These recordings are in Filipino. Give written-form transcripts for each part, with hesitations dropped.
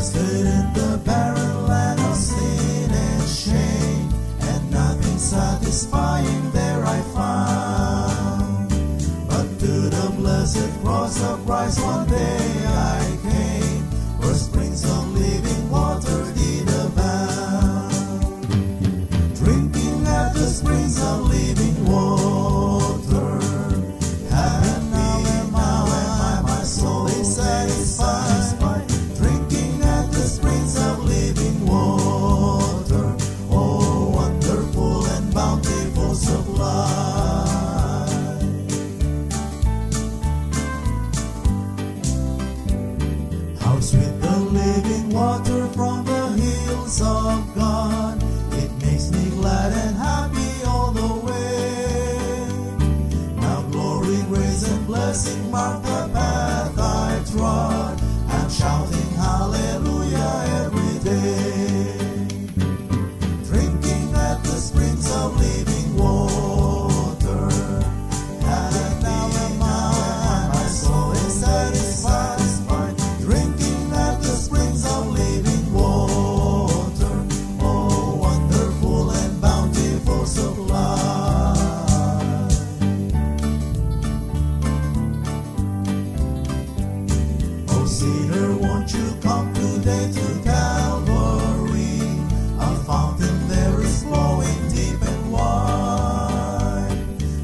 stood in the barren land of sin and shame, and nothing satisfying there I found. But to the blessed cross of Christ one day I came, where springs of living water did abound. Drinking at the springs of living water, happy now am I, my soul is satisfied. Drinking at the springs of living water, oh wonderful and bountiful supply. How sweet the living water from the hills of God, it makes me glad and happy all the way. Now glory, grace and blessing mark the path I trod, I'm shouting hallelujah every day. Drinking at the springs of living water, and now my soul is satisfied. Drinking at the springs of living water, oh wonderful and bountiful supply. Oh sinner, won't you come today to Calvary? A fountain there is flowing deep and wide.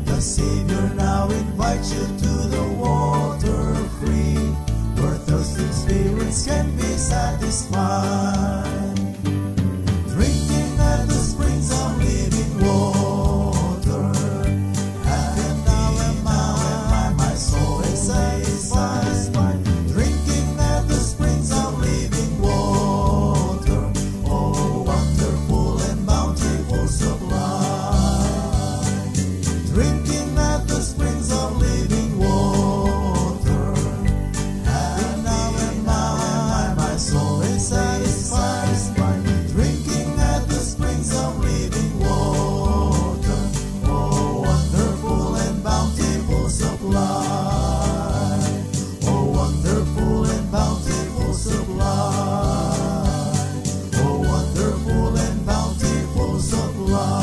The Savior now invites you to the water free, where thirsting spirits can be satisfied. Drinking at the springs of living water, and now my soul is satisfied. Drinking at the springs of living water, oh wonderful and bountiful supply. Drinking at the springs of living water, and now my soul is satisfied. Drinking at the springs of living water, oh wonderful and bountiful supply. Oh wonderful and bountiful supply. Oh wonderful and bountiful supply.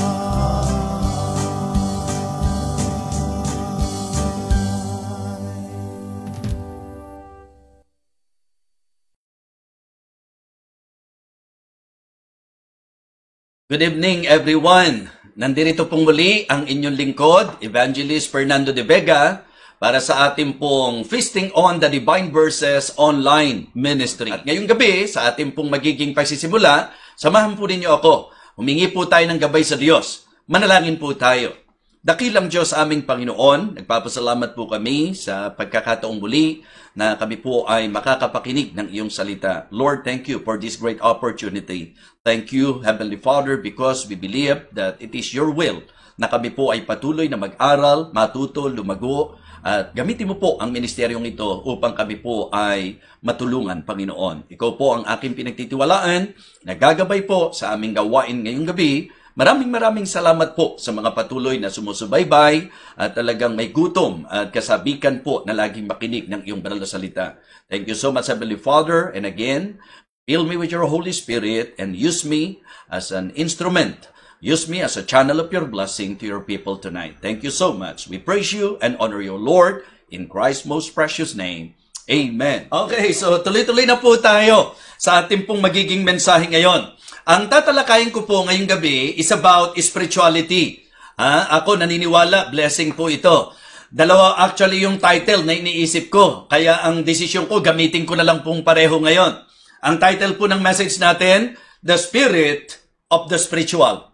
Good evening everyone. Nandito pong muli ang inyong lingkod, Evangelist Fernando de Vega, para sa ating pong Feasting on the Divine Verses online ministry. At ngayong gabi, sa ating pong magiging pagsisimula, samahan po ninyo ako. Humingi po tayo ng gabay sa Diyos. Manalangin po tayo. Dakilang Diyos aming Panginoon, nagpapasalamat po kami sa pagkakataong muli na kami po ay makakapakinig ng iyong salita. Lord, thank you for this great opportunity. Thank you, Heavenly Father, because we believe that it is your will na kami po ay patuloy na mag-aral, matuto, lumago, at gamitin mo po ang ministeryong ito upang kami po ay matulungan, Panginoon. Ikaw po ang aking pinagtitiwalaan, nagagabay po sa aming gawain ngayong gabi. Maraming salamat po sa mga patuloy na sumusubaybay at talagang may gutom at kasabikan po na laging makinig ng iyong banal na salita. Thank you so much, Heavenly Father. And again, fill me with your Holy Spirit and use me as an instrument. Use me as a channel of your blessing to your people tonight. Thank you so much. We praise you and honor you, Lord, in Christ's most precious name. Amen. Okay, so tuloy-tuloy na po tayo sa ating pong magiging mensahe ngayon. Ang tatalakayin ko po ngayong gabi is about spirituality. Ako naniniwala, blessing po ito. Dalawa actually yung title na iniisip ko. Kaya ang desisyon ko, gamitin ko na lang pong pareho ngayon. Ang title po ng message natin, The Spirit of the Spiritual.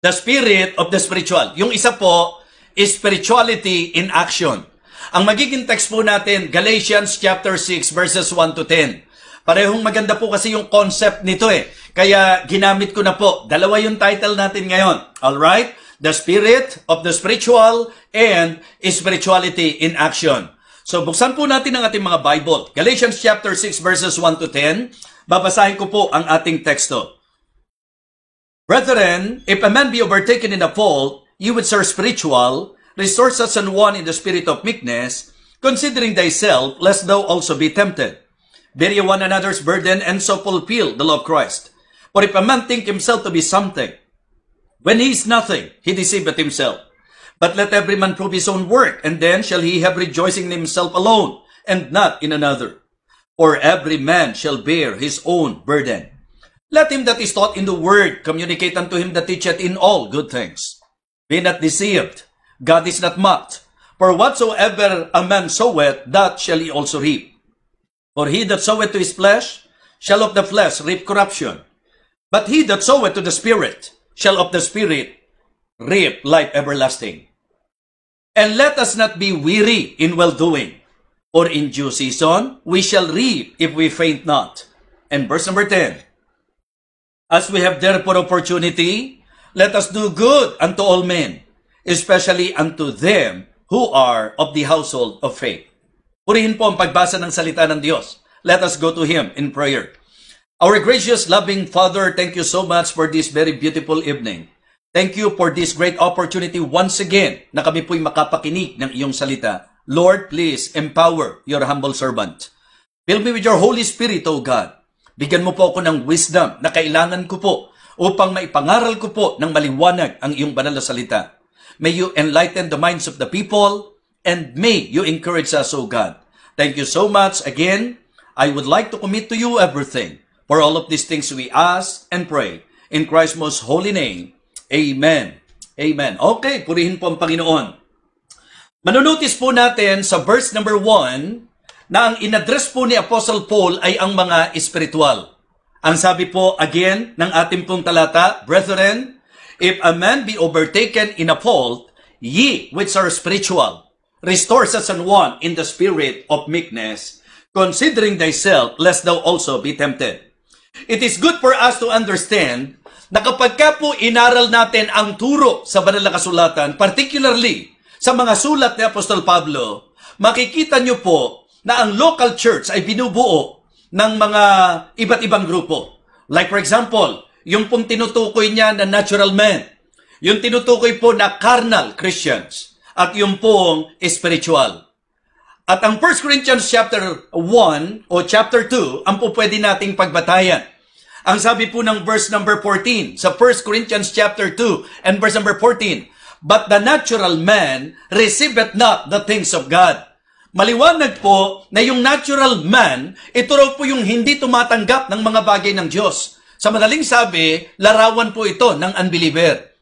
The Spirit of the Spiritual. Yung isa po is Spirituality in Action. Ang magiging text po natin, Galatians chapter 6 verses 1 to 10. Parehong maganda po kasi yung concept nito eh. Kaya ginamit ko na po. Dalawa yung title natin ngayon. Alright? The Spirit of the Spiritual and Spirituality in Action. So buksan po natin ang ating mga Bible. Galatians chapter 6 verses 1 to 10. Babasahin ko po ang ating teksto. Brethren, if a man be overtaken in a fault, you which are spiritual, restore such an one in the spirit of meekness, considering thyself, lest thou also be tempted. Bear ye one another's burden, and so fulfill the law of Christ. For if a man think himself to be something, when he is nothing, he deceiveth himself. But let every man prove his own work, and then shall he have rejoicing in himself alone, and not in another. For every man shall bear his own burden. Let him that is taught in the word communicate unto him that teacheth in all good things. Be not deceived, God is not mocked. For whatsoever a man soweth, that shall he also reap. For he that soweth to his flesh shall of the flesh reap corruption. But he that soweth to the Spirit shall of the Spirit reap life everlasting. And let us not be weary in well-doing, for in due season we shall reap if we faint not. And verse number 10, as we have therefore opportunity, let us do good unto all men, especially unto them who are of the household of faith. Purihin po ang pagbasa ng salita ng Diyos. Let us go to Him in prayer. Our gracious, loving Father, thank you so much for this very beautiful evening. Thank you for this great opportunity once again na kami po'y makapakinig ng iyong salita. Lord, please empower your humble servant. Fill me with your Holy Spirit, O God. Bigyan mo po ako ng wisdom na kailangan ko po upang maipangaral ko po ng maliwanag ang iyong banal na salita. May you enlighten the minds of the people and may you encourage us, O God. Thank you so much again. I would like to commit to you everything. For all of these things we ask and pray in Christ's most holy name. Amen. Amen. Okay, purihin po ang Panginoon. Manunotice po natin sa verse number 1 na ang inaddress po ni Apostle Paul ay ang mga espiritual. Ang sabi po again ng ating pong talata, Brethren, if a man be overtaken in a fault, ye which are spiritual, restore such an one in the spirit of meekness, considering thyself, lest thou also be tempted. It is good for us to understand na kapag ka po inaral natin ang turo sa banal na kasulatan, particularly sa mga sulat ni Apostol Pablo, makikita nyo po na ang local church ay binubuo ng mga iba't ibang grupo. Like for example, yung pong tinutukoy niya na natural man, yung tinutukoy po na carnal Christians, at yung pong spiritual. At ang 1 Corinthians chapter 1 o chapter 2, ang po pwede nating pagbatayan. Ang sabi po ng verse number 14, sa 1 Corinthians chapter 2 and verse number 14, but the natural man receiveth not the things of God. Maliwanag po na yung natural man, ito raw po yung hindi tumatanggap ng mga bagay ng Diyos. Sa madaling sabi, larawan po ito ng unbeliever.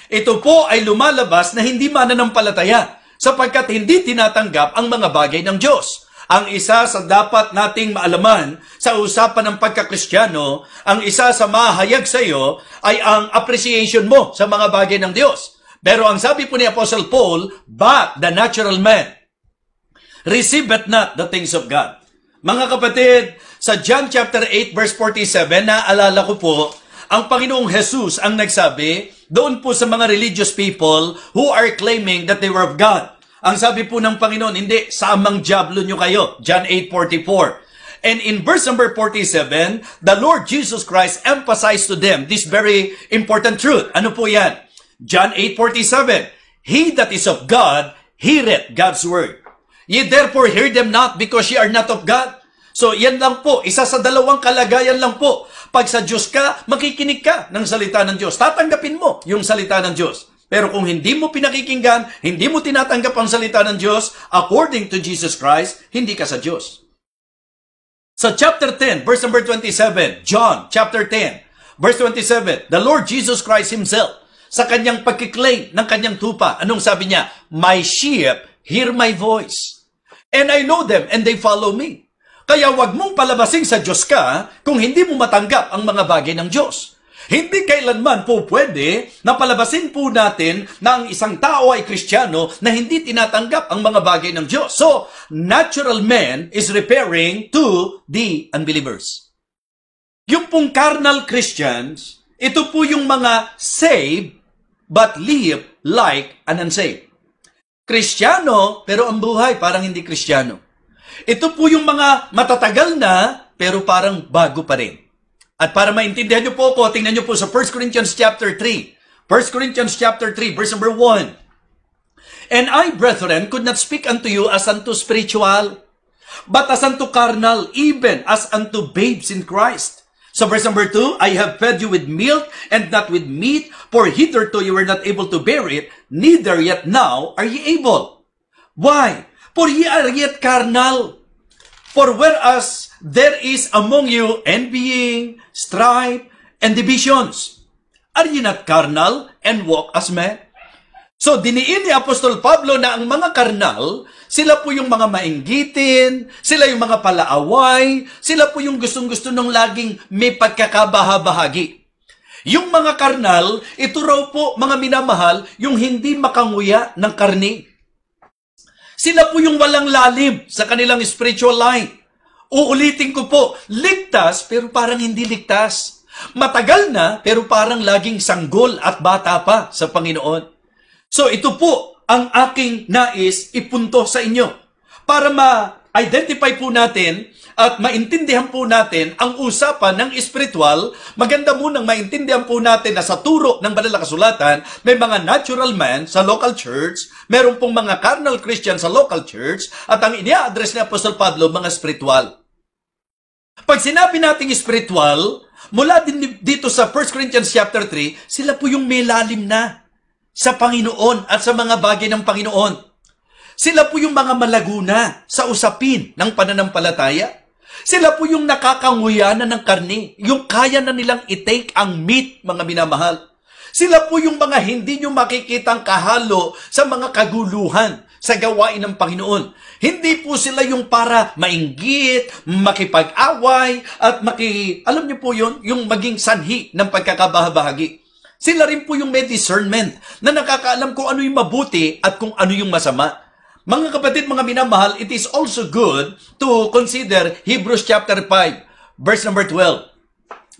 Ito po ay lumalabas na hindi mananampalataya sapagkat hindi tinatanggap ang mga bagay ng Diyos. Ang isa sa dapat nating maalaman sa usapan ng pagkakristyano, ang isa sa mahayag sa iyo ay ang appreciation mo sa mga bagay ng Diyos. Pero ang sabi po ni Apostle Paul, but the natural man receiveth not the things of God. Mga kapatid, sa John chapter 8 verse 47, naalala ko po, ang Panginoong Jesus ang nagsabi doon po sa mga religious people who are claiming that they were of God. Ang sabi po ng Panginoon, hindi, samang diablo nyo kayo. John 8:44. And in verse number 47, the Lord Jesus Christ emphasized to them this very important truth. Ano po yan? John 8:47, he that is of God, heareth God's word. Ye therefore hear them not, because ye are not of God. So yan lang po, isa sa dalawang kalagayan lang po. Pag sa Diyos ka, makikinig ka ng salita ng Diyos. Tatanggapin mo yung salita ng Diyos. Pero kung hindi mo pinakikinggan, hindi mo tinatanggap ang salita ng Diyos, according to Jesus Christ, hindi ka sa Diyos. Sa chapter 10, verse number 27, John chapter 10, verse 27, the Lord Jesus Christ Himself, sa kanyang pagkiklaim ng kanyang tupa, anong sabi niya? My sheep hear my voice, and I know them, and they follow me. Kaya wag mong palabasing sa Diyos ka kung hindi mo matanggap ang mga bagay ng Diyos. Hindi kailanman po pwede na palabasin po natin na ang isang tao ay Kristiyano na hindi tinatanggap ang mga bagay ng Diyos. So, natural man is referring to the unbelievers. Yung pong carnal Christians, ito po yung mga saved but live like an unsaved. Kristiyano, pero ang buhay parang hindi Kristiyano. Ito po yung mga matatagal na, pero parang bago pa rin. At para maintindihan nyo po ako, tingnan nyo po sa 1 Corinthians chapter 3. 1 Corinthians chapter 3, verse number 1. And I, brethren, could not speak unto you as unto spiritual, but as unto carnal, even as unto babes in Christ. So verse number 2, I have fed you with milk and not with meat, for hitherto you were not able to bear it, neither yet now are ye able. Why? For ye are yet carnal. For whereas there is among you envying, strife, and divisions, are ye not carnal and walk as men? So, diniin ni Apostol Pablo na ang mga karnal, sila po yung mga mainggitin, sila yung mga palaaway, sila po yung gustong-gusto nung laging may pagkakabahabahagi. Yung mga karnal, ito raw po, mga minamahal, yung hindi makanguya ng karni. Sila po yung walang lalim sa kanilang spiritual life. Uulitin ko po, ligtas pero parang hindi ligtas. Matagal na pero parang laging sanggol at bata pa sa Panginoon. So ito po ang aking nais ipunto sa inyo para ma-identify po natin at maintindihan po natin ang usapan ng espiritual. Maganda munang maintindihan po natin na sa turo ng Banal na Kasulatan, may mga natural man sa local church, meron pong mga carnal Christian sa local church, at ang inia-address ni Apostol Pablo, mga spiritual. Pag sinabi nating spiritual, mula din dito sa 1 Corinthians chapter 3, sila po yung may lalim na sa Panginoon at sa mga bagay ng Panginoon. Sila po yung mga malaguna sa usapin ng pananampalataya. Sila po yung nakakanguyanan ng karni, yung kaya na nilang i-take ang meat, mga minamahal. Sila po yung mga hindi nyo makikitang kahalo sa mga kaguluhan sa gawain ng Panginoon. Hindi po sila yung para mainggit, makipag-away, at alam nyo po yun, yung maging sanhi ng pagkakabahabahagi. Sila rin po yung may discernment na nakakaalam kung ano yung mabuti at kung ano yung masama. Mga kapatid, mga minamahal, it is also good to consider Hebrews chapter 5, verse number 12.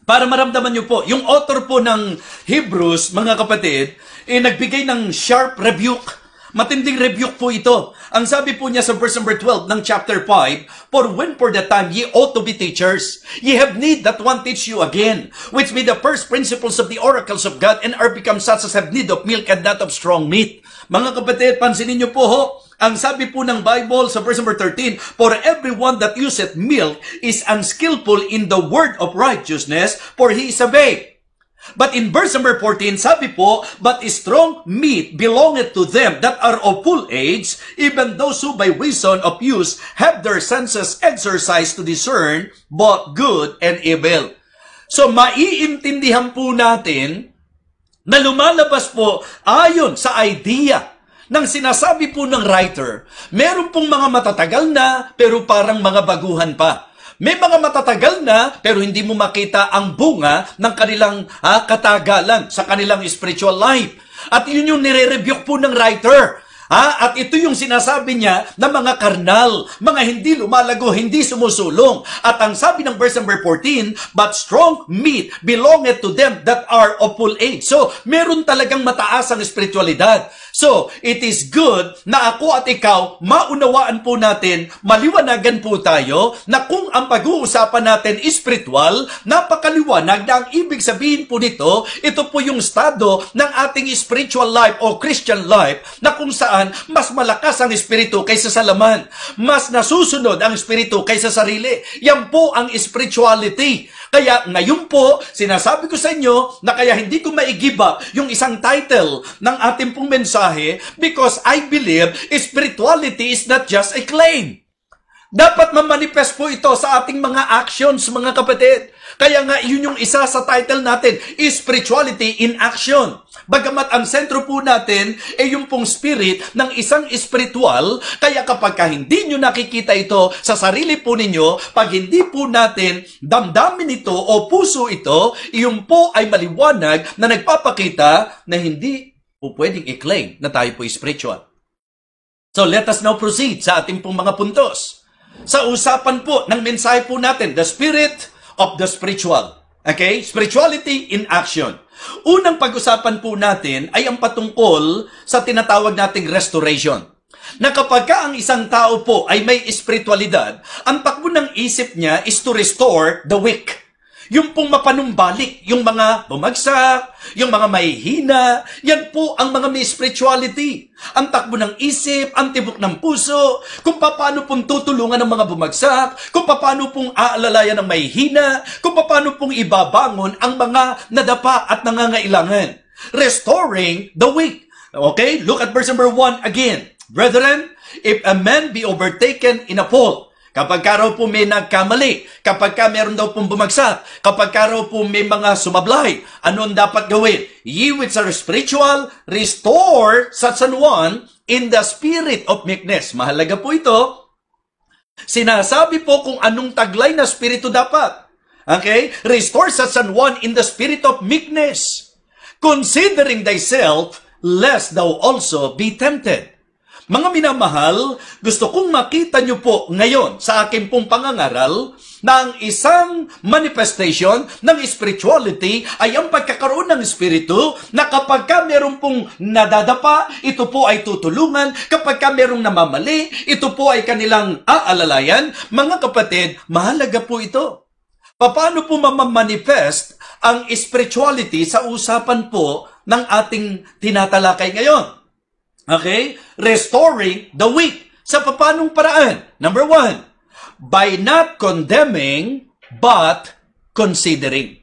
Para maramdaman nyo po, yung author po ng Hebrews, mga kapatid, nagbigay ng sharp rebuke. Matinding rebuke po ito. Ang sabi po niya sa verse number 12 ng chapter 5, For when for the time ye ought to be teachers, ye have need that one teach you again, which be the first principles of the oracles of God, and are become such as have need of milk and not of strong meat. Mga kapatid, pansinin niyo po ho, ang sabi po ng Bible sa verse number 13, For everyone that useth milk is unskillful in the word of righteousness, for he is a babe. But in verse number 14, sabi po, But strong meat belongeth to them that are of full age, even those who by reason of use have their senses exercised to discern both good and evil. So maiintindihan po natin na lumalabas po ayon sa idea ng sinasabi po ng writer, meron pong mga matatagal na pero parang mga baguhan pa. May mga matatagal na pero hindi mo makita ang bunga ng kanilang katagalan sa kanilang spiritual life. At yun yung nire-rebuke po ng writer. At ito yung sinasabi niya na mga karnal, mga hindi lumalago, hindi sumusulong. At ang sabi ng verse number 14, But strong meat belongeth to them that are of full age. So, meron talagang mataas ang spiritualidad. So, it is good na ako at ikaw, maunawaan po natin, maliwanagan po tayo, na kung ang pag-uusapan natin is spiritual, napakaliwanag na ang ibig sabihin po nito, ito po yung estado ng ating spiritual life o Christian life, na kung saan mas malakas ang espiritu kaysa sa laman, mas nasusunod ang espiritu kaysa sarili. Yan po ang spirituality. Kaya ngayon po, sinasabi ko sa inyo na kaya hindi ko ma-give up yung isang title ng ating pong mensahe because I believe spirituality is not just a claim. Dapat mamanifest po ito sa ating mga actions, mga kapatid. Kaya nga, yun yung isa sa title natin, is spirituality in action. Bagamat ang sentro po natin ay yung pong spirit ng isang espiritual, kaya kapag hindi nyo nakikita ito sa sarili po ninyo, pag hindi po natin damdamin ito o puso ito, iyon po ay maliwanag na nagpapakita na hindi po pwedeng i-claim na tayo po spiritual. So let us now proceed sa ating pong mga puntos. Sa usapan po ng mensahe po natin, the spirit of the spiritual. Okay? Spirituality in action. Unang pag-usapan po natin ay ang patungkol sa tinatawag nating restoration. Na kapag ang isang tao po ay may espiritualidad, ang takbo ng isip niya is to restore the weak. Yung pong mapanumbalik, yung mga bumagsak, yung mga mahihina, yan po ang mga may spirituality. Ang takbo ng isip, ang tibok ng puso, kung paano pong tutulungan ng mga bumagsak, kung paano pong aalalayan ng mahihina, kung paano pong ibabangon ang mga nadapa at nangangailangan. Restoring the weak. Okay? Look at verse number 1 again. Brethren, if a man be overtaken in a fault, kapag ka raw po may nagkamali, kapag ka meron daw pong bumagsak, kapag ka raw po may mga sumablay, ano ang dapat gawin? Ye which are spiritual, restore such an one in the spirit of meekness. Mahalaga po ito. Sinasabi po kung anong taglay na spirito dapat. Okay? Restore such an one in the spirit of meekness, considering thyself, lest thou also be tempted. Mga minamahal, gusto kong makita nyo po ngayon sa aking pong pangangaral na ang isang manifestation ng spirituality ay ang pagkakaroon ng espiritu na kapag ka meron pong nadadapa, ito po ay tutulungan. Kapag ka merong namamali, ito po ay kanilang aalalayan. Mga kapatid, mahalaga po ito. Paano po mamamanifest ang spirituality sa usapan po ng ating tinatalakay ngayon? Okay? Restoring the weak. Sa papanong paraan? Number 1, by not condemning, but considering.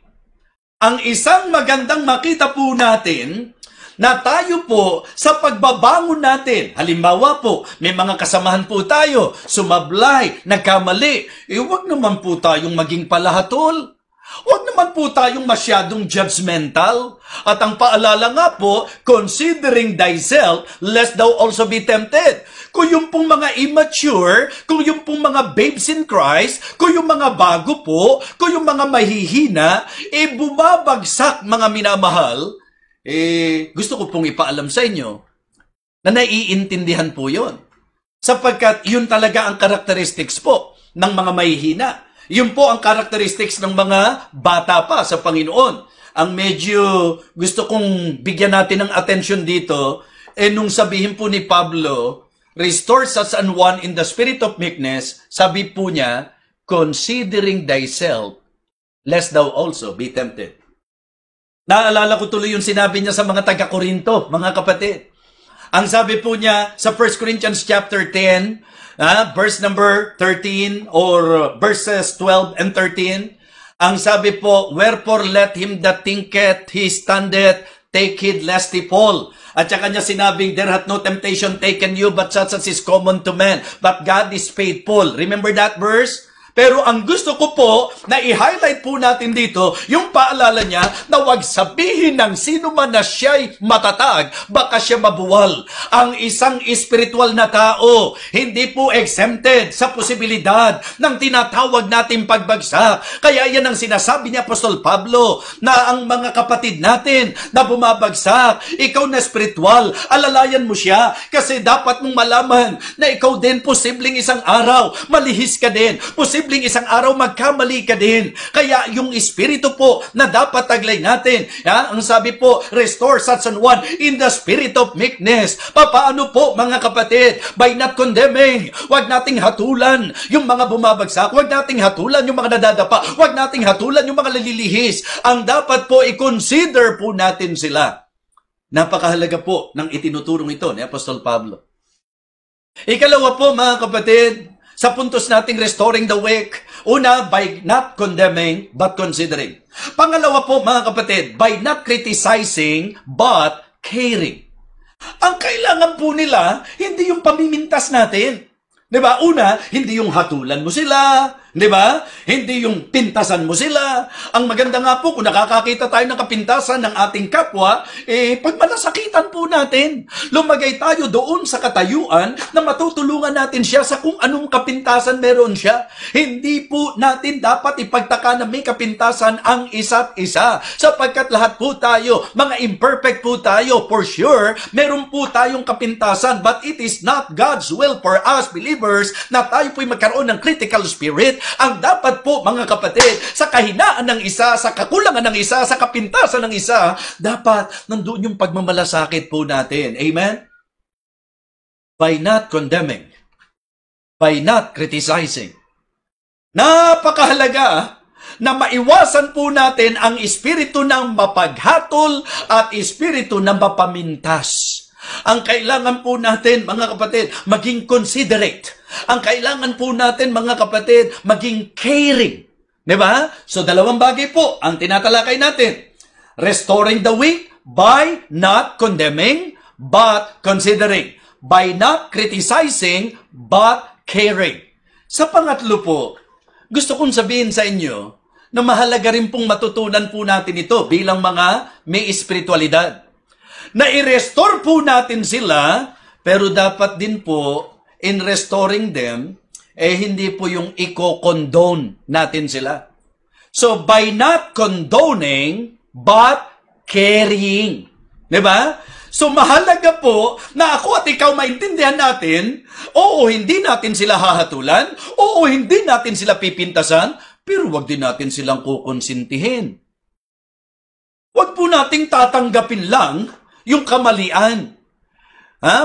Ang isang magandang makita po natin na tayo po sa pagbabangon natin. Halimbawa po, may mga kasamahan po tayo, sumablay, nagkamali. Huwag naman po tayong maging palahatol. Huwag naman po tayong masyadong judgmental. At ang paalala nga po, considering thyself, lest thou also be tempted. Kung yung pong mga immature, kung yung pong mga babes in Christ, kung yung mga bago po, kung yung mga mahihina, bumabagsak mga minamahal, gusto ko pong ipaalam sa inyo na naiintindihan po yon. Sapagkat yun talaga ang characteristics po ng mga mahihina. Yun po ang characteristics ng mga bata pa sa Panginoon. Ang medyo gusto kong bigyan natin ng attention dito, nung sabihin po ni Pablo, restore such an one in the spirit of meekness, sabi po niya, considering thyself, lest thou also be tempted. Naalala ko tuloy yung sinabi niya sa mga taga-Korinto, mga kapatid. Ang sabi po niya sa 1 Corinthians chapter 10, verse number 13 or verses 12 and 13, ang sabi po, wherefore let him that thinketh he standeth, take heed lest he fall. At saka niya sinabing, there hath no temptation taken you, but such as is common to men. But God is faithful. Remember that verse? Pero ang gusto ko po na i-highlight po natin dito, yung paalala niya na wag sabihin ng sino man na siya'y matatag, baka siya mabuwal. Ang isang spiritual na tao, hindi po exempted sa posibilidad ng tinatawag nating pagbagsak. Kaya yan ang sinasabi ni Apostol Pablo, na ang mga kapatid natin na bumabagsak, ikaw na spiritual, alalayan mo siya, kasi dapat mong malaman na ikaw din posibleng isang araw, malihis ka din, posibleng isang araw magkamali ka din. Kaya yung espiritu po na dapat taglay natin, ang sabi po, restore such an one in the spirit of meekness. Paano po mga kapatid? By not condemning. Huwag nating hatulan yung mga bumabagsak. Huwag nating hatulan yung mga nadadapa. Huwag nating hatulan yung mga lalilihis. Ang dapat po i-consider po natin sila. Napakahalaga po ng itinuturong ito ni Apostol Pablo. Ikalawa po mga kapatid, sa puntos nating restoring the weak, una, by not condemning, but considering. Pangalawa po, mga kapatid, by not criticizing, but caring. Ang kailangan po nila, hindi yung pamimintas natin. Diba? Una, hindi yung hatulan mo sila. Diba? Hindi yung pintasan mo sila. Ang maganda nga po, kung nakakakita tayo ng kapintasan ng ating kapwa, pag malasakitan po natin, lumagay tayo doon sa katayuan na matutulungan natin siya sa kung anong kapintasan meron siya. Hindi po natin dapat ipagtaka na may kapintasan ang isa't isa. Sapagkat lahat po tayo, mga imperfect po tayo, for sure, meron po tayong kapintasan, but it is not God's will for us believers na tayo po'y magkaroon ng critical spirit. Ang dapat po mga kapatid, sa kahinaan ng isa, sa kakulangan ng isa, sa kapintasan ng isa, dapat nandoon yung pagmamalasakit po natin. Amen? By not condemning, by not criticizing. Napakahalaga na maiwasan po natin ang espiritu ng mapaghatol at espiritu ng mapamintas. Ang kailangan po natin, mga kapatid, maging considerate. Ang kailangan po natin, mga kapatid, maging caring. Diba? So, dalawang bagay po ang tinatalakay natin. Restoring the weak by not condemning, but considering. By not criticizing, but caring. Sa pangatlo po, gusto kong sabihin sa inyo na mahalaga rin pong matutunan po natin ito bilang mga may espiritualidad. Na i-restore po natin sila, pero dapat din po, in restoring them, hindi po yung i-condone natin sila. So, by not condoning, but carrying. Diba? So, mahalaga po na ako at ikaw maintindihan natin, oo, hindi natin sila hahatulan, oo, hindi natin sila pipintasan, pero wag din natin silang kukonsintihin. Wag po nating tatanggapin lang yung kamalian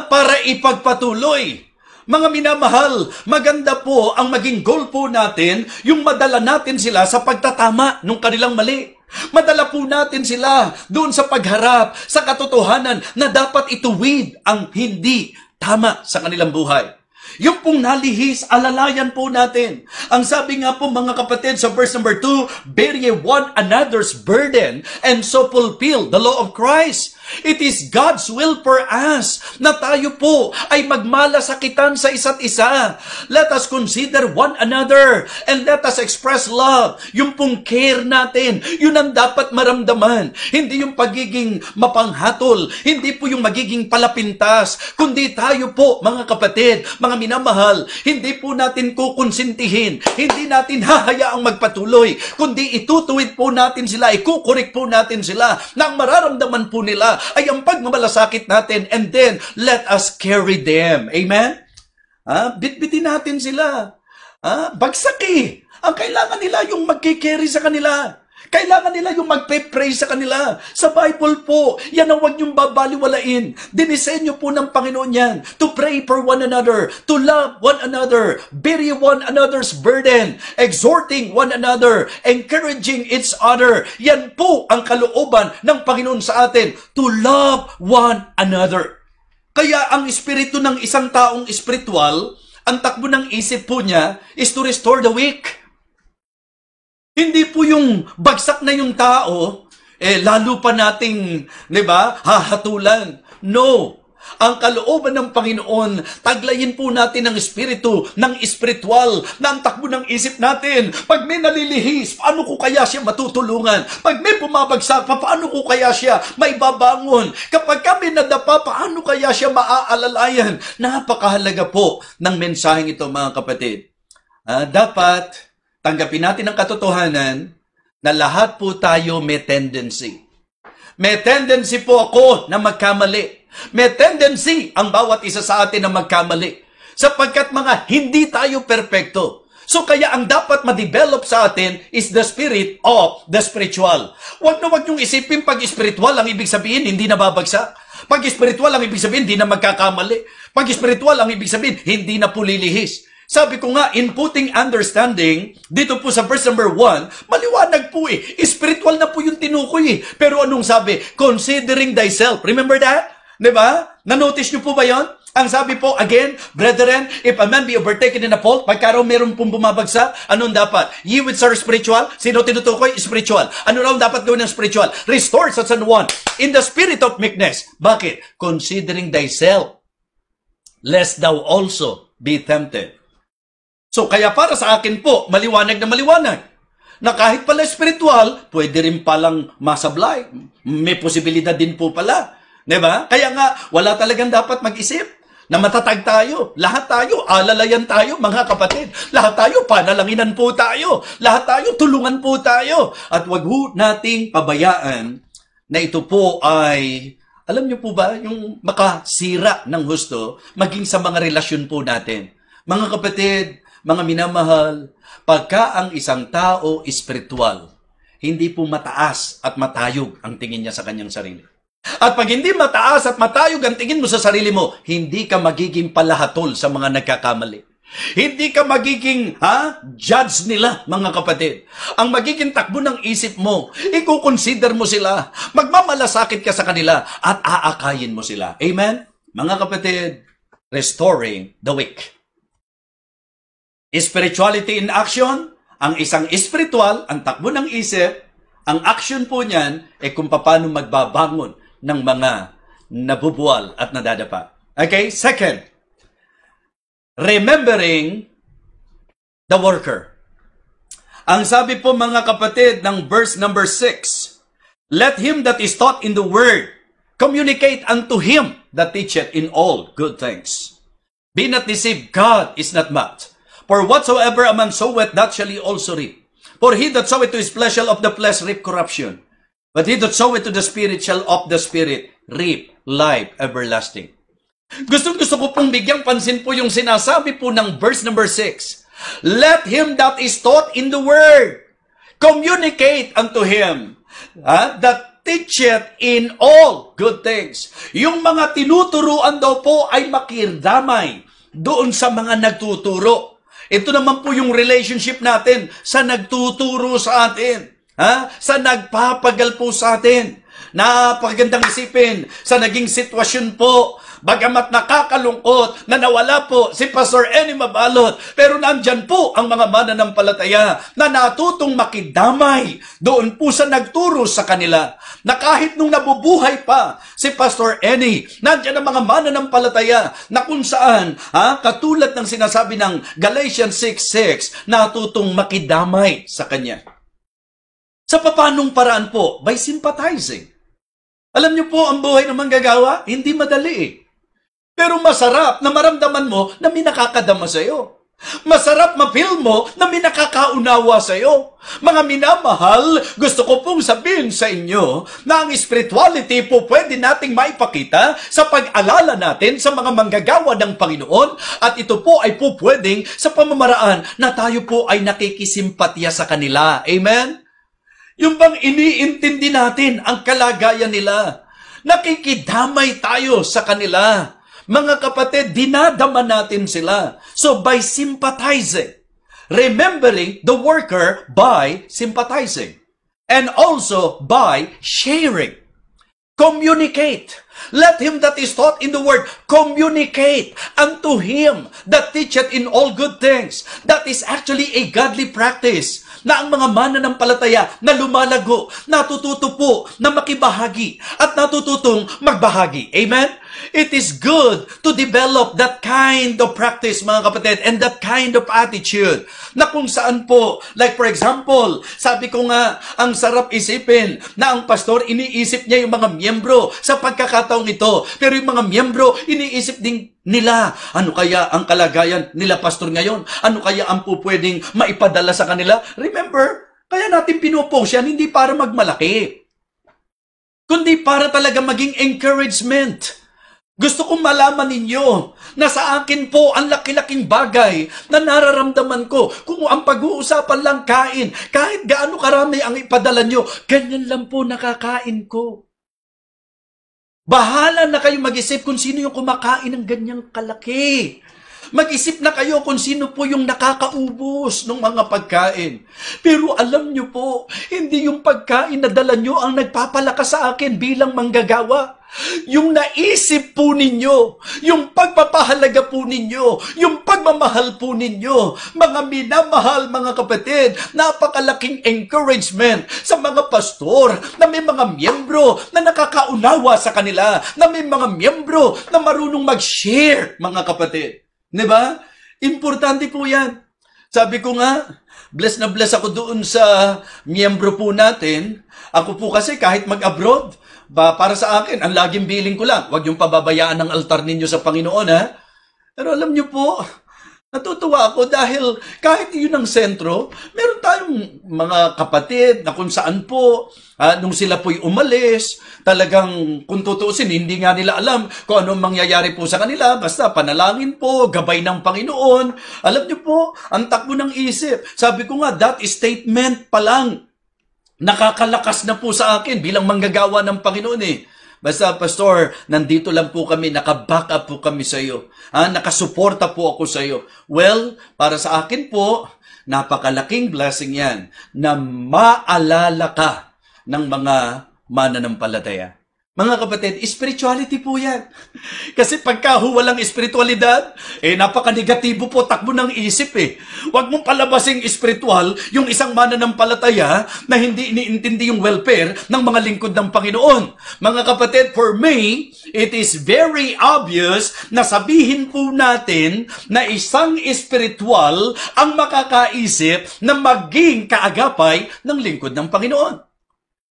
para ipagpatuloy. Mga minamahal, maganda po ang maging goal po natin, yung madala natin sila sa pagtatama ng kanilang mali. Madala po natin sila doon sa pagharap, sa katotohanan na dapat ituwid ang hindi tama sa kanilang buhay. Yung pong nalihis, alalayan po natin. Ang sabi nga po mga kapatid sa verse number 2, bear ye one another's burden and so fulfill the law of Christ. It is God's will for us na tayo po ay magmalasakitan sa isa't isa. Let us consider one another and let us express love. Yung pong care natin, yun ang dapat maramdaman. Hindi yung pagiging mapanghatol, hindi po yung magiging palapintas, kundi tayo po mga kapatid, mga minamahal, hindi po natin kukonsintihin, hindi natin hahayaang magpatuloy, kundi itutuwid po natin sila, ikukorek po natin sila, na ang mararamdaman po nila ay ang pagmamalasakit natin, and then let us carry them. Amen? Bitbitin natin sila. Bagsaki. Ang kailangan nila yung magkikerry sa kanila. Kailangan nila yung magpe-pray sa kanila. Sa Bible po, yan ang huwag niyong babaliwalain. Dinisenyo po ng Panginoon yan. To pray for one another, to love one another, bear one another's burden, exhorting one another, encouraging each other. Yan po ang kalooban ng Panginoon sa atin, to love one another. Kaya ang espiritu ng isang taong espiritual, ang takbo ng isip po niya is to restore the weak. Hindi po yung bagsak na yung tao, lalo pa nating, hahatulan. No. Ang kalooban ng Panginoon, taglayin po natin ang espiritu ng espiritual, na ang takbo ng isip natin. Pag may nalilihis, paano ko kaya siya matutulungan? Pag may bumabagsak, paano ko kaya siya maibabangon? Kapag kami nadapa, paano kaya siya maaalalayan? Napakahalaga po ng mensaheng ito, mga kapatid. Dapat tanggapin natin ang katotohanan na lahat po tayo may tendency. May tendency po ako na magkamali. May tendency ang bawat isa sa atin na magkamali. Sapagkat mga hindi tayo perpekto. So kaya ang dapat ma-develop sa atin is the spirit of the spiritual. Huwag na huwag niyong isipin pag spiritual ang ibig sabihin hindi nababagsak. Pag spiritual ang ibig sabihin hindi na magkakamali. Pag spiritual ang ibig sabihin hindi na pulilihis. Sabi ko nga, in putting understanding, dito po sa verse number 1, maliwanag po spiritual na po yung tinukoy Pero anong sabi? Considering thyself. Remember that? Diba? Na-notice nyo po ba yon? Ang sabi po, again, brethren, if a man be overtaken in a fault, pagkaraw meron pong bumabagsak, anong dapat? Ye which are spiritual? Sino tinutukoy? Spiritual. Ano raw dapat gawin ng spiritual? Restore such an one in the spirit of meekness. Bakit? Considering thyself, lest thou also be tempted. So, kaya para sa akin po, maliwanag na maliwanag, na kahit pala spiritual, pwede rin palang masablay. May posibilidad din po pala. Diba? Kaya nga, wala talagang dapat mag-isip na matatag tayo. Lahat tayo, alalayan tayo, mga kapatid. Lahat tayo, panalanginan po tayo. Lahat tayo, tulungan po tayo. At wag ho nating pabayaan na ito po ay, alam niyo po ba, yung makasira ng husto, maging sa mga relasyon po natin. Mga kapatid, mga minamahal, pagka ang isang tao espiritual, hindi po mataas at matayog ang tingin niya sa kanyang sarili. At pag hindi mataas at matayog ang tingin mo sa sarili mo, hindi ka magiging palahatol sa mga nagkakamali. Hindi ka magiging judge nila, mga kapatid. Ang magiging takbo ng isip mo, i-consider mo sila, magmamalasakit ka sa kanila, at aakayin mo sila. Amen? Mga kapatid, restoring the weak. Spirituality in action, ang isang spiritual, ang takbo ng isip, ang action po niyan ay kung paano magbabangon ng mga nabubuwal at nadadapa. Okay? Second, remembering the worker. Ang sabi po mga kapatid ng verse number 6, let him that is taught in the word communicate unto him that teacheth in all good things. Be not deceived, God is not mocked. For whatsoever a man soweth, that shall he also reap. For he that soweth to his flesh shall of the flesh reap corruption. But he that soweth to the Spirit shall of the Spirit reap life everlasting. Gusto ko pong bigyang pansin po yung sinasabi po ng verse number 6. Let him that is taught in the word communicate unto him that teacheth in all good things. Yung mga tinuturuan daw po ay makirdamay doon sa mga nagtuturo. Ito naman po yung relationship natin sa nagtuturo sa atin. Sa nagpapagal po sa atin. Napakagandang isipin sa naging sitwasyon po. Bagamat nakakalungkot na nawala po si Pastor Eni Mabalot, pero nandyan po ang mga mananampalataya na natutong makidamay doon po sa nagturo sa kanila. Na kahit nung nabubuhay pa si Pastor Eni, nandyan ang mga mananampalataya na kung saan, katulad ng sinasabi ng Galatians 6:6, natutong makidamay sa kanya. Sa papanong paraan po? By sympathizing. Alam niyo po, ang buhay ng manggagawa, hindi madali eh. Pero masarap na maramdaman mo na may nakakadama sa iyo. Masarap ma-feel mo na may nakakaunawa sa iyo. Mga minamahal, gusto ko pong sabihin sa inyo na ang spirituality po pwede nating maipakita sa pag-alala natin sa mga manggagawa ng Panginoon, at ito po ay po pwedeng sa pamamaraan na tayo po ay nakikisimpatya sa kanila. Amen? Yung bang iniintindi natin ang kalagayan nila. Nakikidamay tayo sa kanila. Mga kapatid, dinadama natin sila. So by sympathizing, remembering the worker by sympathizing, and also by sharing. Communicate. Let him that is taught in the word communicate unto him that teacheth in all good things. That is actually a godly practice na ang mga mananampalataya na lumalago, natututo po na makibahagi at natututong magbahagi. Amen? It is good to develop that kind of practice, mga kapatid, and that kind of attitude na kung saan po, like for example, sabi ko nga, ang sarap isipin na ang pastor, iniisip niya yung mga miyembro sa pagkakataong ito. Pero yung mga miyembro, iniisip din nila, ano kaya ang kalagayan nila pastor ngayon? Ano kaya ang pupwedeng maipadala sa kanila? Remember, kaya natin pinupost yan, hindi para magmalaki, kundi para talaga maging encouragement. Gusto kong malaman ninyo na sa akin po ang laki-laking bagay na nararamdaman ko. Kung ang pag-uusapan lang kain, kahit gaano karami ang ipadala nyo, ganyan lang po nakakain ko. Bahala na kayo mag-isip kung sino yung kumakain ng ganyang kalaki. Mag-isip na kayo kung sino po yung nakakaubos ng mga pagkain. Pero alam nyo po, hindi yung pagkain na dala nyo ang nagpapalakas sa akin bilang manggagawa. Yung naisip po ninyo, yung pagpapahalaga po ninyo, yung pagmamahal po ninyo, mga minamahal mga kapatid, napakalaking encouragement sa mga pastor na may mga miyembro na nakakaunawa sa kanila, na may mga miyembro na marunong mag-share, mga kapatid. Diba? Importante po yan. Sabi ko nga, bless na bless ako doon sa miyembro po natin. Ako po kasi kahit mag-abroad, para sa akin, ang laging billing ko lang, huwag yung pababayaan ng altar ninyo sa Panginoon, ha? Pero alam nyo po, natutuwa ako dahil kahit yun ang sentro, meron tayong mga kapatid na kung saan po, nung sila po'y umalis, talagang kung tutuusin, hindi nga nila alam kung anong mangyayari po sa kanila, basta panalangin po, gabay ng Panginoon. Alam nyo po, ang takbo ng isip. Sabi ko nga, that statement pa lang, nakakalakas na po sa akin bilang manggagawa ng Panginoon eh. Basta, Pastor, nandito lang po kami, naka-back up po kami sa iyo. Nakasuporta po ako sa iyo. Well, para sa akin po, napakalaking blessing yan na maalala ka ng mga mananampalataya. Mga kapatid, spirituality po yan. Kasi pagka walang spiritualidad, napaka-negatibo po takbo ng isip Huwag mong palabasing spiritual yung isang mananampalataya na hindi iniintindi yung welfare ng mga lingkod ng Panginoon. Mga kapatid, for me, it is very obvious na sabihin po natin na isang spiritual ang makakaisip na maging kaagapay ng lingkod ng Panginoon.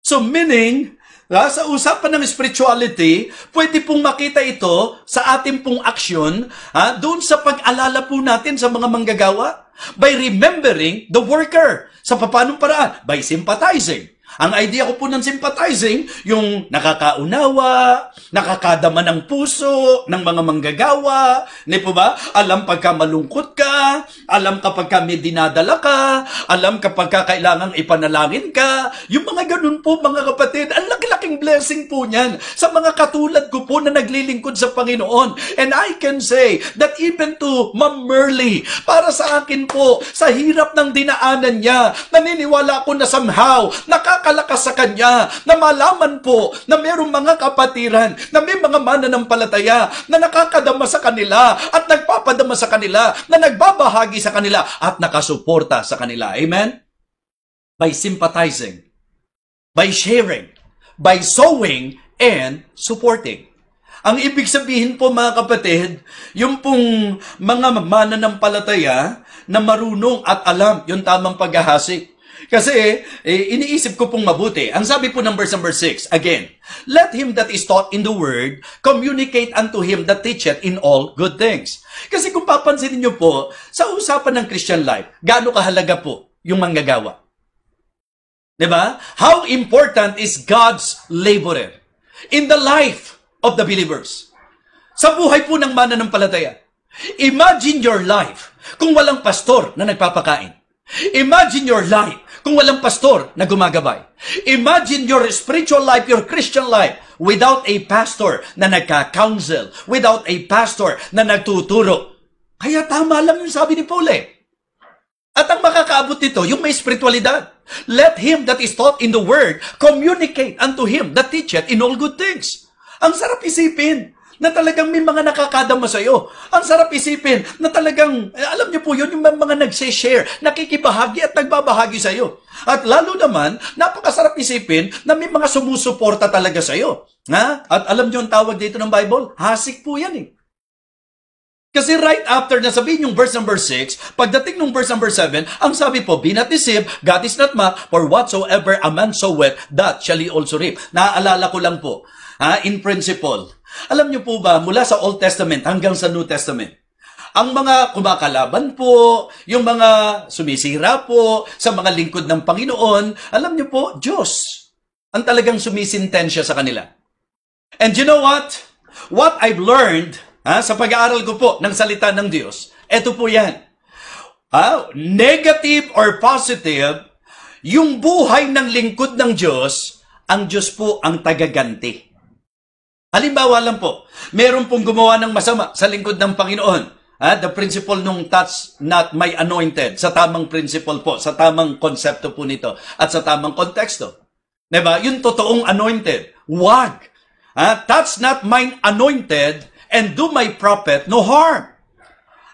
So meaning, sa usapan ng spirituality, pwede pong makita ito sa ating pong aksyon, doon sa pag-alala po natin sa mga manggagawa, by remembering the worker. Sa papanong paraan? By sympathizing. Ang idea ko po ng sympathizing, yung nakakaunawa, nakakadama ng puso ng mga manggagawa, di po ba? Alam pagka malungkot ka, alam kapag may dinadala ka, alam kapag kailangang ipanalangin ka. Yung mga ganun po, mga kapatid, ang laki-laking blessing po niyan sa mga katulad ko po na naglilingkod sa Panginoon. And I can say that even to Ma'am Merly, para sa akin po, sa hirap ng dinaanan niya, naniniwala ko na somehow, nakakalakas sa kanya na malaman po na mayroong mga kapatiran, na may mga mananampalataya na nakakadama sa kanila at nagpapadama sa kanila, na nagbabahagi sa kanila at nakasuporta sa kanila. Amen? By sympathizing, by sharing, by sowing, and supporting. Ang ibig sabihin po, mga kapatid, yung pong mga mananampalataya na marunong at alam yung tamang paghahasik. Kasi, iniisip ko pong mabuti. Ang sabi po ng verse number 6, again, let him that is taught in the word communicate unto him that teacheth in all good things. Kasi kung papansinin niyo po, sa usapan ng Christian life, gaano kahalaga po yung manggagawa? Diba? How important is God's laborer in the life of the believers? Sa buhay po ng mananampalataya. Imagine your life kung walang pastor na nagpapakain. Imagine your life kung walang pastor na gumagabay. Imagine your spiritual life, your Christian life, without a pastor na nagka-counsel, without a pastor na nagtuturo. Kaya tama lang yung sabi ni Paul At ang makakaabot nito, yung may spiritualidad. Let him that is taught in the word communicate unto him that teacheth in all good things. Ang sarap isipin na talagang may mga nakakadama sa iyo. Ang sarap isipin na talagang, alam niyo po yun, yung mga nagse-share, nakikibahagi at nagbabahagi sa iyo. At lalo naman, napakasarap isipin na may mga sumusuporta talaga sa iyo. At alam niyo ang tawag dito ng Bible? Hasik po yan Kasi right after na sabihin yung verse number 6, pagdating ng verse number 7, ang sabi po, be not deceived, God is not mocked, for whatsoever a man soweth, that shall he also reap. Naaalala ko lang po, in principle, alam niyo po ba, mula sa Old Testament hanggang sa New Testament, ang mga kumakalaban po, yung mga sumisira po sa mga lingkod ng Panginoon, alam niyo po, Diyos ang talagang sumisintensya sa kanila. And you know what? What I've learned sa pag-aaral ko po ng salita ng Diyos, eto po yan. Negative or positive, yung buhay ng lingkod ng Diyos, ang Diyos po ang tagaganti. Halimbawa lang po, meron pong gumawa ng masama sa lingkod ng Panginoon. The principle nung touch not my anointed, sa tamang principle po, sa tamang konsepto po nito, at sa tamang konteksto. Diba? Yung totoong anointed, wag. Touch not mine anointed, and do my prophet no harm.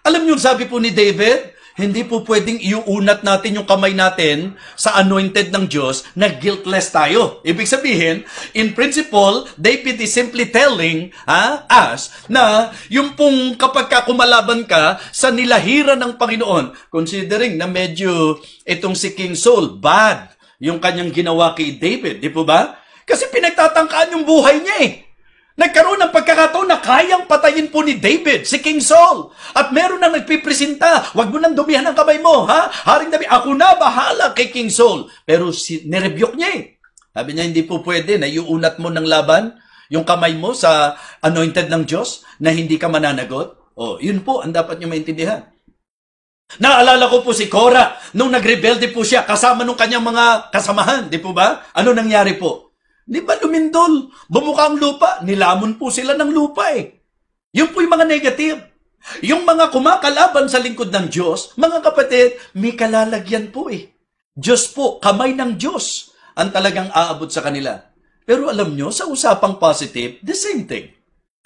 Alam niyo, sabi po ni David, hindi po pwedeng iuunat natin yung kamay natin sa anointed ng Diyos na guiltless tayo. Ibig sabihin, in principle, David is simply telling us na yung pong kapag kumalaban ka sa nilahiran ng Panginoon, considering na medyo itong si King Saul, bad yung kanyang ginawa kay David, di po ba? Kasi pinagtatangkaan yung buhay niya Nagkaroon ng pagkakataon na kayang patayin po ni David, si King Saul. At meron nang nagpipresenta, wag mo nang dumihan ang kamay mo, Haring David, ako na bahala kay King Saul. Pero nirebuke niya Sabi niya, hindi po pwede na iuunat mo ng laban yung kamay mo sa anointed ng Diyos na hindi ka mananagot. Yun po ang dapat niyo maintindihan. Naalala ko po si Korah, nung nagrebelde po siya kasama nung kanyang mga kasamahan, di po ba? Ano nangyari po? Di ba lumindol? Bumuka ang lupa, nilamon po sila ng lupa eh. Yun po yung mga negative. Yung mga kumakalaban sa lingkod ng Diyos, mga kapatid, may kalalagyan po eh. Diyos po, kamay ng Diyos ang talagang aabot sa kanila. Pero alam nyo, sa usapang positive, the same thing.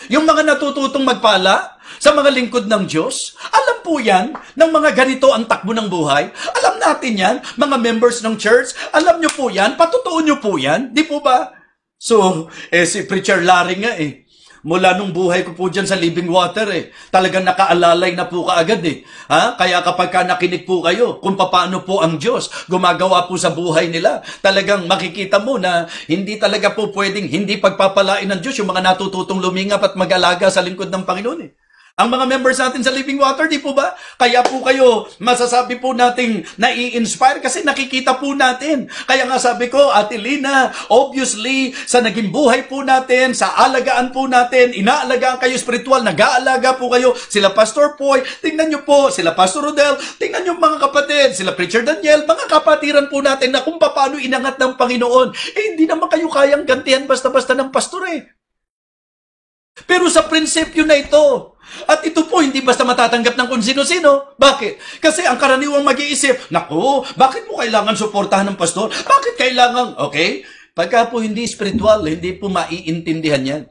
Yung mga natututong magpala sa mga lingkod ng Diyos, alam po yan ng mga ganito ang takbo ng buhay. Alam natin yan, mga members ng church, alam nyo po yan, patutuon nyo po yan, di po ba? So, si Preacher Larry nga eh, mula nung buhay ko po dyan sa Living Water eh, talagang nakaalalay na po kaagad eh. Kaya kapag ka nakinig po kayo kung paano po ang Diyos gumagawa po sa buhay nila, talagang makikita mo na hindi talaga po pwedeng hindi pagpapalain ng Diyos yung mga natututong lumingap at mag-alaga sa lingkod ng Panginoon eh. Ang mga members natin sa Living Water, di po ba? Kaya po kayo, masasabi po nating nai-inspire kasi nakikita po natin. Kaya nga sabi ko, Ate Lina, obviously, sa naging buhay po natin, sa alagaan po natin, inaalagaan kayo spiritual, nag-aalaga po kayo, sila Pastor Poy, tingnan nyo po, sila Pastor Rodel, tingnan nyo mga kapatid, sila Preacher Daniel, mga kapatiran po natin na kung paano inangat ng Panginoon. Hindi naman kayo kayang gantihan basta-basta ng pastor eh. Pero sa prinsipyo na ito, at ito po hindi basta matatanggap ng kung sino-sino. Bakit? Kasi ang karaniwang mag-iisip, naku, bakit mo kailangan suportahan ng pastor? Bakit kailangan, okay? Pagka po hindi spiritual, hindi po maiintindihan yan.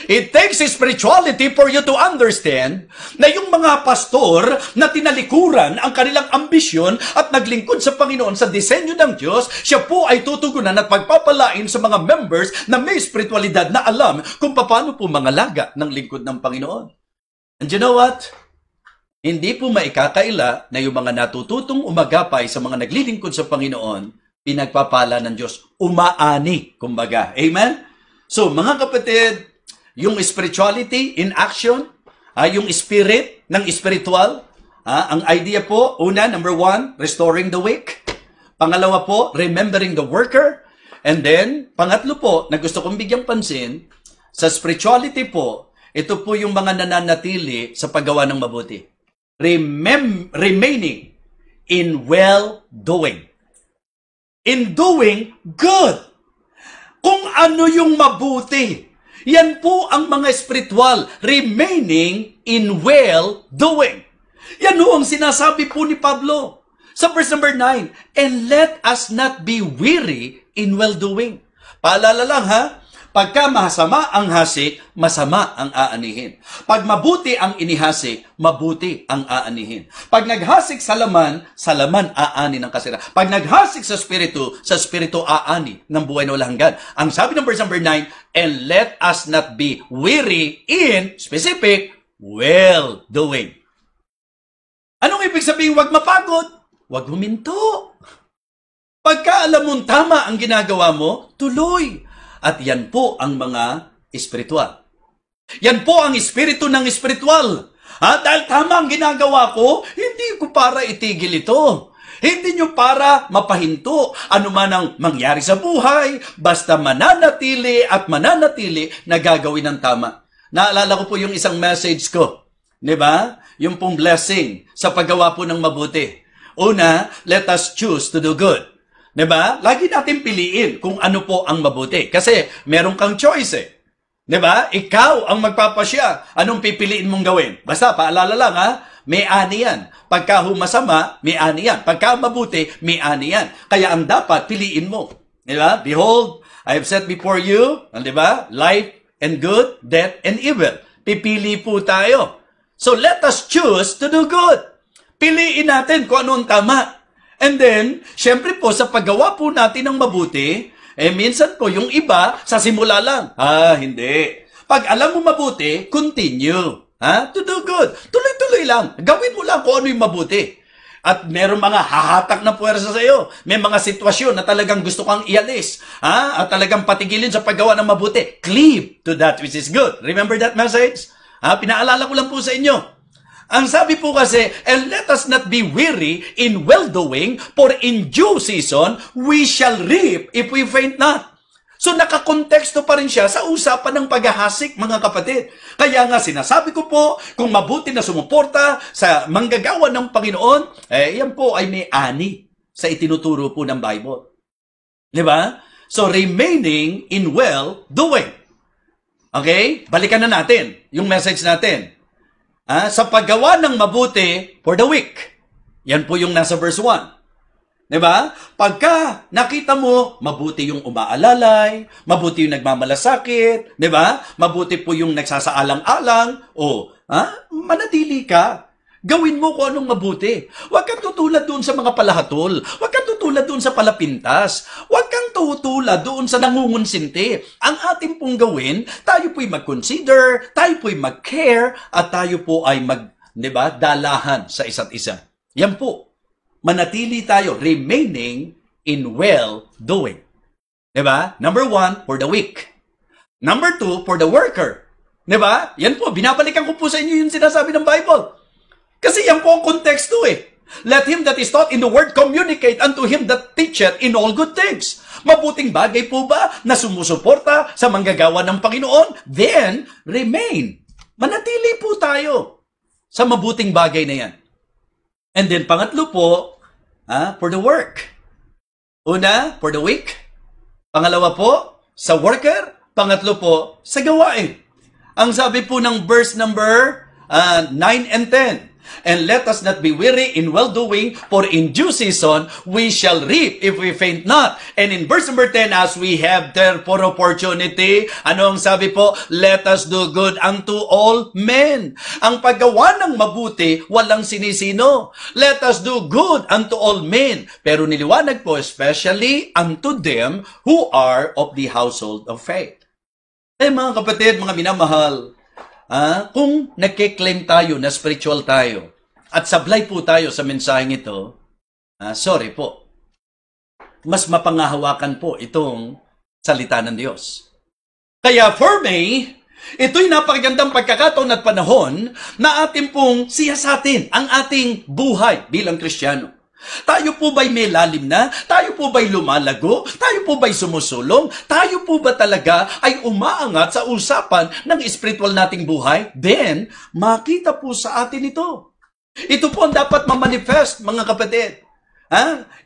It takes spirituality for you to understand na yung mga pastor na tinalikuran ang kanilang ambisyon at naglingkod sa Panginoon sa disenyo ng Diyos, siya po ay tutugunan at pagpapalain sa mga members na may spiritualidad na alam kung paano po mangalaga ng lingkod ng Panginoon. And you know what? Hindi po maikakaila na yung mga natututong umagapay sa mga naglilingkod sa Panginoon, pinagpapala ng Diyos, umaani, kumbaga. Amen? So, mga kapatid, yung spirituality in action, yung spirit ng spiritual, ang idea po, una, number 1, restoring the weak. Pangalawa po, remembering the worker. And then, pangatlo po, na gusto kong bigyang pansin, sa spirituality po, ito po yung mga nananatili sa paggawa ng mabuti. Remaining in well-doing. In doing good. Kung ano yung mabuti. Yan po ang mga spiritual. Remaining in well-doing. Yan ho ang sinasabi po ni Pablo. Sa verse number 9, and let us not be weary in well-doing. Paalala lang ha, pagka masama ang hasik, masama ang aanihin. Pag mabuti ang inihasik, mabuti ang aanihin. Pag naghasik sa laman aani ng kasira. Pag naghasik sa spirito aani ng buhay na walang hanggan. Ang sabi ng verse number 9, and let us not be weary in, specific, well-doing. Anong ibig sabihin huwag mapagod? Huwag huminto. Pagka alam mong tama ang ginagawa mo, tuloy. At yan po ang mga espiritual. Yan po ang espiritu ng espiritual. Dahil tama ang ginagawa ko, hindi ko para itigil ito. Hindi nyo para mapahinto. Ano man ang mangyari sa buhay, basta mananatili at mananatili na gagawin ng tama. Naalala ko po yung isang message ko. Diba? Yung pong blessing sa paggawa po ng mabuti. Una, let us choose to do good. Diba? Lagi natin piliin kung ano po ang mabuti. Kasi meron kang choice eh. Diba? Ikaw ang magpapasya. Anong pipiliin mong gawin? Basta, paalala lang ha, may ani yan. Pagka humasama, may ani yan. Pagka mabuti, may ani yan. Kaya ang dapat, piliin mo. Diba? Behold, I have set before you, diba? Life and good, death and evil. Pipili po tayo. So let us choose to do good. Piliin natin kung ano ang tama. And then, syempre po, sa paggawa po natin ng mabuti, minsan po, yung iba, sa simula lang. Hindi. Pag alam mo mabuti, continue. To do good. Tuloy-tuloy lang. Gawin mo lang kung ano yung mabuti. At meron mga hahatak na puwersa sa iyo. May mga sitwasyon na talagang gusto kang ialis. At talagang patigilin sa paggawa ng mabuti. Cleave to that which is good. Remember that message? Pinaalala ko lang po sa inyo. Ang sabi po kasi, and let us not be weary in well-doing, for in due season, we shall reap if we faint not. So nakakonteksto pa rin siya sa usapan ng paghahasik, mga kapatid. Kaya nga sinasabi ko po, kung mabuti na sumuporta sa manggagawa ng Panginoon, yan po ay may ani sa itinuturo po ng Bible. Di ba? So, remaining in well-doing. Okay? Balikan na natin yung message natin. Sa paggawa ng mabuti for the weak. Yan po yung nasa verse 1. Diba? Pagka nakita mo, mabuti yung umaalalay, mabuti yung nagmamalasakit, diba? Mabuti po yung nagsasaalang-alang, manatili ka. Gawin mo kung anong mabuti. Huwag kang tutulad doon sa mga palahatol. Huwag kang tutulad doon sa palapintas. Huwag kang tutulad doon sa nangungunsinti. Ang ating pong gawin, tayo po'y mag-consider, tayo po'y mag-care, at tayo po ay dalahan sa isa't isa. Yan po. Manatili tayo, remaining in well-doing. Diba? Number 1, for the weak. Number 2, for the worker. Diba? Yan po, binabalikan ko po sa inyo yung sinasabi ng Bible. Kasi yan po ang konteksto eh. Let him that is taught in the word communicate unto him that teacheth in all good things. Mabuting bagay po ba na sumusuporta sa manggagawa ng Panginoon? Then, remain. Manatili po tayo sa mabuting bagay na yan. And then, pangatlo po, for the work. Una, for the weak. Pangalawa po, sa worker. Pangatlo po, sa gawain. Ang sabi po ng verse number 9 and 10. And let us not be weary in well-doing, for in due season we shall reap if we faint not. And in verse number 10, as we have therefore opportunity, ano ang sabi po? Let us do good unto all men. Ang paggawa ng mabuti, walang sinisino. Let us do good unto all men. Pero niliwanag po, especially unto them who are of the household of faith. Mga kapatid, mga minamahal, kung nagkiklaim tayo na spiritual tayo at sablay po tayo sa mensaheng ito, sorry po. Mas mapangahawakan po itong salita ng Diyos. Kaya for me, ito'y napakagandang pagkakataon at panahon na ating pong siyasatin ang ating buhay bilang Kristiyano. Tayo po ba'y may lalim na? Tayo po ba'y lumalago? Tayo po ba'y sumusulong? Tayo po ba talaga ay umaangat sa usapan ng spiritual nating buhay? Then, makita po sa atin ito. Ito po ang dapat mamanifest, mga kapatid.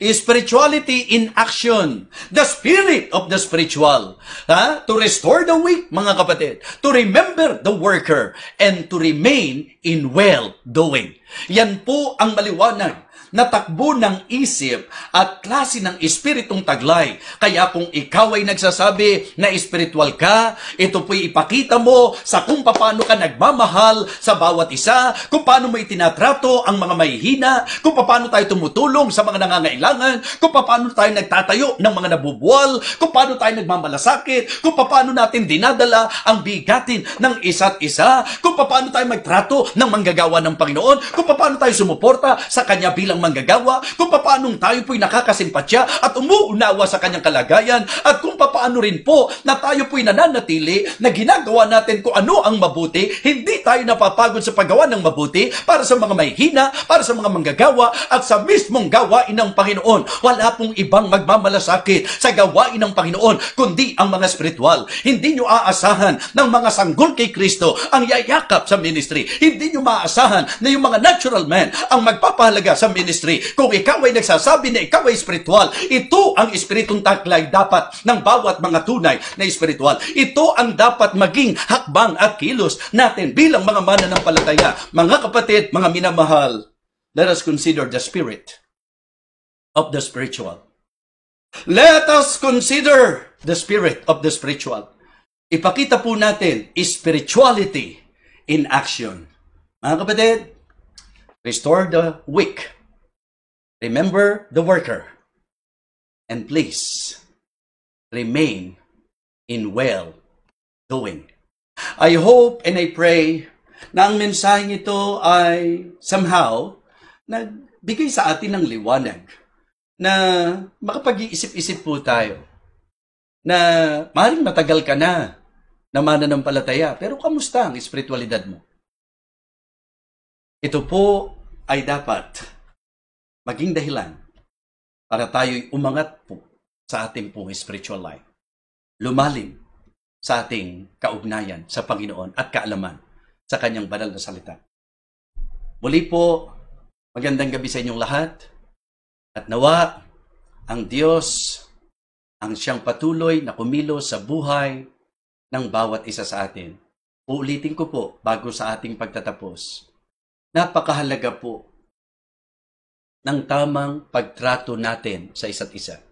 Spirituality in action. The spirit of the spiritual. To restore the weak, mga kapatid. To remember the worker. And to remain in well-doing. Yan po ang maliwanag na takbo ng isip at klase ng espiritong taglay. Kaya kung ikaw ay nagsasabi na espiritual ka, ito po'y ipakita mo sa kung paano ka nagmamahal sa bawat isa, kung paano mo itinatrato ang mga mahihina, kung paano tayo tumutulong sa mga nangangailangan, kung paano tayo nagtatayo ng mga nabubuwal, kung paano tayo nagmamalasakit, kung paano natin dinadala ang bigatin ng isa't isa, kung paano tayo magtrato ng manggagawa ng Panginoon, kung paano tayo sumuporta sa Kanya bilang manggagawa, kung paano tayo po'y nakakasimpatya at umuunawa sa kanyang kalagayan, at kung paano rin po na tayo po'y nananatili na ginagawa natin kung ano ang mabuti, hindi tayo napapagod sa paggawa ng mabuti para sa mga mahihina, para sa mga manggagawa, at sa mismong gawain ng Panginoon. Wala pong ibang magmamalasakit sa gawain ng Panginoon, kundi ang mga spiritual. Hindi nyo aasahan ng mga sanggol kay Kristo ang yayakap sa ministry. Hindi nyo maaasahan na yung mga natural men ang magpapahalaga sa ministry. Kung ikaw ay nagsasabi na ikaw ay spiritual, ito ang espiritong taglay dapat ng bawat mga tunay na spiritual. Ito ang dapat maging hakbang at kilos natin bilang mga mananampalataya. Mga kapatid, mga minamahal, let us consider the spirit of the spiritual. Let us consider the spirit of the spiritual. Ipakita po natin spirituality in action. Mga kapatid, restore the weak. Remember the worker. And please, remain in well-doing. I hope and I pray na ang mensaheng ito ay somehow nagbigay sa atin ng liwanag na makapag-iisip-isip po tayo na maaaring matagal ka na mananampalataya, pero kamusta ang espiritualidad mo? Ito po ay dapat maging dahilan para tayo'y umangat po sa ating pong spiritual life. Lumalim sa ating kaugnayan sa Panginoon at kaalaman sa Kanyang banal na salita. Muli po, magandang gabi sa inyong lahat. At nawa, ang Diyos, ang siyang patuloy na kumilos sa buhay ng bawat isa sa atin. Uulitin ko po bago sa ating pagtatapos. Napakahalaga po ng tamang pagtrato natin sa isa't isa.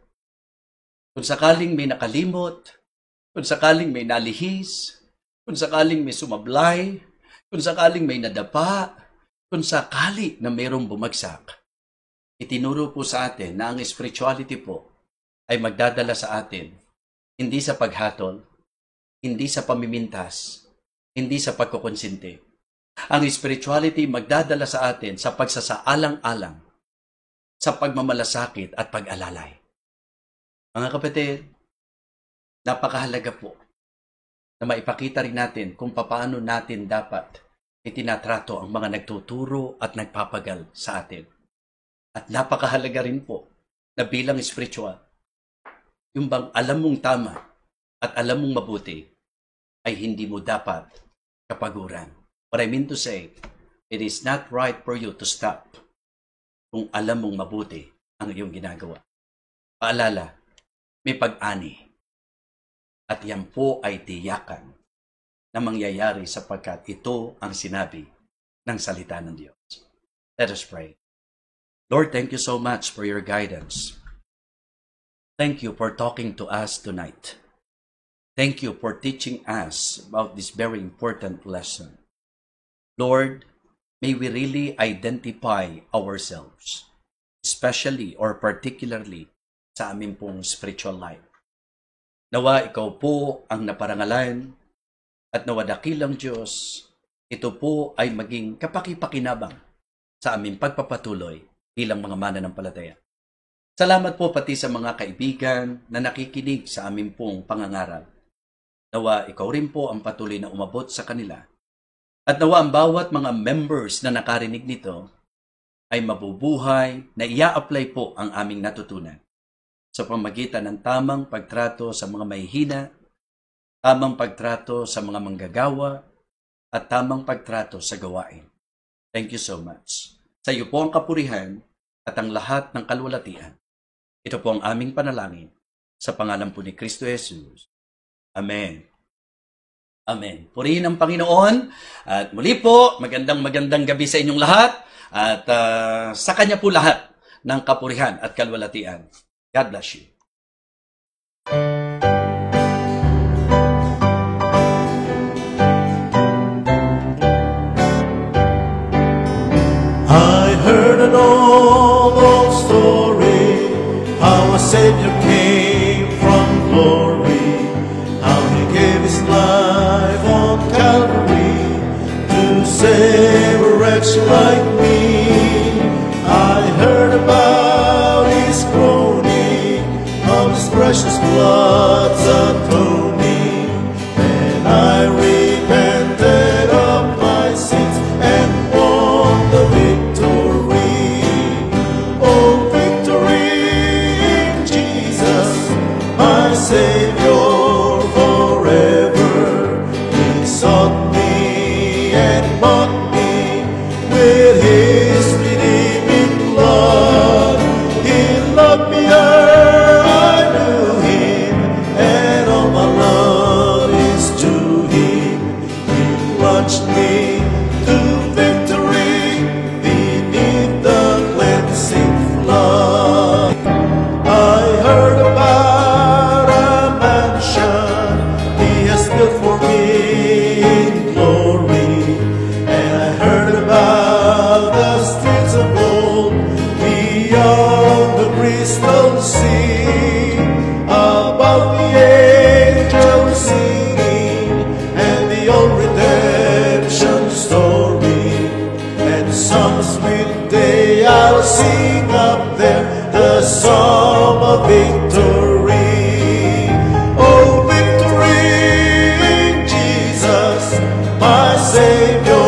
Kung sakaling may nakalimot, kung sakaling may nalihis, kung sakaling may sumablay, kung sakaling may nadapa, kung sakali na mayroong bumagsak, itinuro po sa atin na ang spirituality po ay magdadala sa atin, hindi sa paghatol, hindi sa pamimintas, hindi sa pagkukonsinti. Ang spirituality magdadala sa atin sa pagsasaalang-alang, sa pagmamalasakit at pag-alalay. Mga kapatid, napakahalaga po na maipakita rin natin kung paano natin dapat itinatrato ang mga nagtuturo at nagpapagal sa atin. At napakahalaga rin po na bilang spiritual, yung bang alam mong tama at alam mong mabuti ay hindi mo dapat kapaguran. What I mean to say, it is not right for you to stop kung alam mong mabuti ang iyong ginagawa. Paalala, may pag-ani. At yan po ay tiyakan na mangyayari sapagkat ito ang sinabi ng salita ng Diyos. Let us pray. Lord, thank you so much for your guidance. Thank you for talking to us tonight. Thank you for teaching us about this very important lesson. Lord, may we really identify ourselves, especially or particularly sa aming pong spiritual life. Nawa ikaw po ang naparangalan at nawa dakilang Diyos, ito po ay maging kapakipakinabang sa aming pagpapatuloy bilang mga mananampalataya. Salamat po pati sa mga kaibigan na nakikinig sa aming pong pangangaral. Nawa ikaw rin po ang patuloy na umabot sa kanila. At nawa ang bawat mga members na nakarinig nito ay mabubuhay na ia-apply po ang aming natutunan sa pamagitan ng tamang pagtrato sa mga mahihina, tamang pagtrato sa mga manggagawa, at tamang pagtrato sa gawain. Thank you so much. Sa iyo po ang kapurihan at ang lahat ng kalwalatian. Ito po ang aming panalangin sa pangalan po ni Kristo Jesus. Amen. Amen. Purihin ang Panginoon. At muli po, magandang gabi sa inyong lahat. At sa Kanya po lahat ng kapurihan at kalwalatian. God bless you. I heard an old story, how a Savior came from glory, how He gave His life on Calvary to save a wretch like me. I heard about His groaning, of His precious blood's atoning, and I repented of my sins and won the victory. Oh, victory in Jesus, my Savior forever. He sought me and bought me with His redeeming blood. He loved me ere I knew Him, and all my love is to Him. He plunged me to victory beneath the cleansing flood. I heard about a mansion He has built for me in glory, and I heard about the streets of gold beyond the crystal sea, about the angels singing and the old redemption story, and some sweet day I'll sing up there the song of victory. Oh, victory in Jesus, my Savior